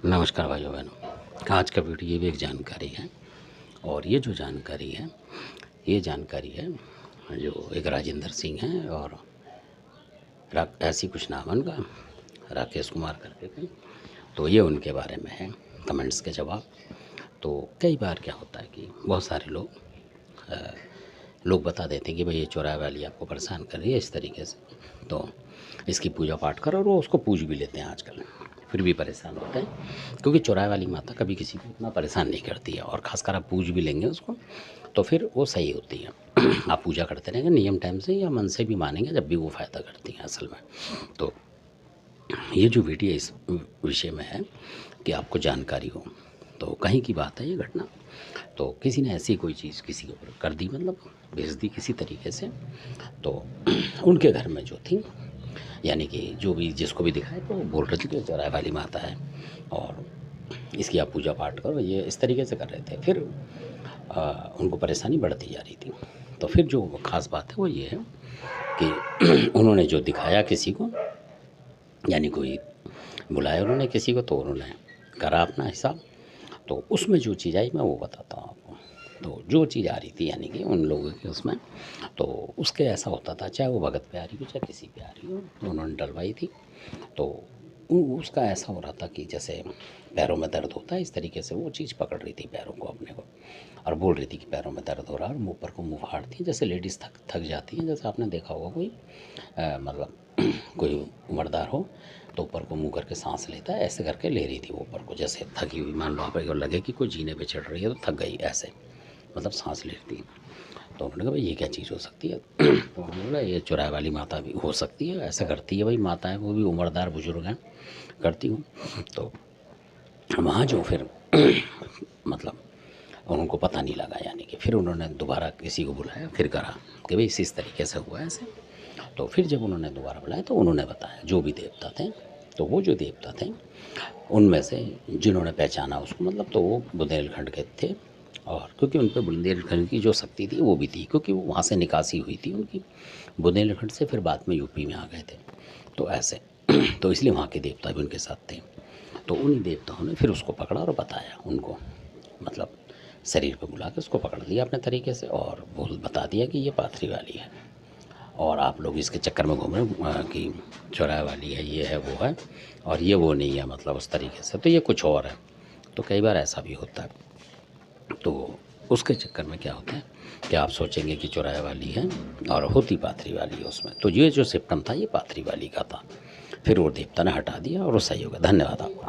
नमस्कार भाइयों बहनों। आज का वीडियो ये भी एक जानकारी है और ये जो जानकारी है जो एक राजेंद्र सिंह हैं और ऐसी कुछ नाम है उनका, राकेश कुमार करके थे। तो ये उनके बारे में है कमेंट्स के जवाब। तो कई बार क्या होता है कि बहुत सारे लोग बता देते हैं कि भाई ये चौराहे वाली आपको परेशान कर रही है इस तरीके से, तो इसकी पूजा पाठ करो, और वो उसको पूज भी लेते हैं आजकल, फिर भी परेशान होते हैं क्योंकि चौराहे वाली माता कभी किसी को इतना परेशान नहीं करती है। और ख़ासकर आप पूज भी लेंगे उसको तो फिर वो सही होती है। आप पूजा करते रहेंगे नियम टाइम से या मन से भी मानेंगे, जब भी वो फ़ायदा करती हैं असल में। तो ये जो वीडियो इस विषय में है कि आपको जानकारी हो, तो कहीं की बात है ये घटना। तो किसी ने ऐसी कोई चीज़ किसी के ऊपर कर दी, मतलब भेज दी किसी तरीके से। तो उनके घर में जो थी, यानी कि जो भी जिसको भी दिखाए तो बोल रही थी कि चौराहे वाली माता है और इसकी आप पूजा पाठ करो, ये इस तरीके से कर रहे थे। फिर उनको परेशानी बढ़ती जा रही थी। तो फिर जो ख़ास बात है वो ये है कि उन्होंने जो दिखाया किसी को, यानी कोई बुलाया उन्होंने किसी को, तो उन्होंने करा अपना हिसाब। तो उसमें जो चीज़ आई मैं वो बताता हूँ आपको। तो जो चीज़ आ रही थी यानी कि उन लोगों के उसमें, तो उसके ऐसा होता था, चाहे वो भगत पे आ रही हो चाहे किसी पे आ रही हो, तो उन्होंने डलवाई थी। तो उसका ऐसा हो रहा था कि जैसे पैरों में दर्द होता है, इस तरीके से वो चीज़ पकड़ रही थी पैरों को अपने को, और बोल रही थी कि पैरों में दर्द हो रहा है, और मुँह पर को मुँह फाड़ती है, जैसे लेडीज़ थक जाती हैं। जैसे आपने देखा होगा कोई मतलब कोई उम्रदार हो तो ऊपर को मुँह करके सांस लेता है, ऐसे करके ले रही थी वो ऊपर को, जैसे थकी हुई, मान लो आप को लगे कि कोई जीने पे चढ़ रही है तो थक गई, ऐसे मतलब सांस ले रही थी। तो उन्होंने कहा भाई ये क्या चीज़ हो सकती है। तो उन्होंने बोला ये चौराहे वाली माता भी हो सकती है, ऐसा करती है भाई माताएं, वो भी उम्रदार बुजुर्ग हैं, करती हूँ। तो वहाँ जो फिर मतलब उनको पता नहीं लगा, यानी कि फिर उन्होंने दोबारा किसी को बुलाया, फिर करा कि भाई इस तरीके से हुआ ऐसे। तो फिर जब उन्होंने दोबारा बुलाया तो उन्होंने बताया जो भी देवता थे। तो वो जो देवता थे उनमें से जिन्होंने पहचाना उसको, मतलब तो वो बुंदेलखंड के थे। और क्योंकि उन पर बुंदेलखंड की जो शक्ति थी वो भी थी, क्योंकि वो वहाँ से निकासी हुई थी उनकी बुंदेलखंड से, फिर बाद में यूपी में आ गए थे, तो ऐसे। तो इसलिए वहाँ के देवता भी उनके साथ थे। तो उन्हीं देवताओं ने फिर उसको पकड़ा और बताया उनको, मतलब शरीर पे बुला के उसको पकड़ लिया अपने तरीके से, और बोल बता दिया कि ये पाथरी वाली है, और आप लोग इसके चक्कर में घूम रहे हैं कि चौराहे वाली है, ये है वो है, और ये वो नहीं है, मतलब उस तरीके से, तो ये कुछ और है। तो कई बार ऐसा भी होता है। तो उसके चक्कर में क्या होता है कि आप सोचेंगे कि चौराहे वाली है और होती पाथरी वाली है उसमें। तो ये जो सिम्पटम था ये पाथरी वाली का था, फिर वो देवता ने हटा दिया और वो सही हो गया। धन्यवाद आपका।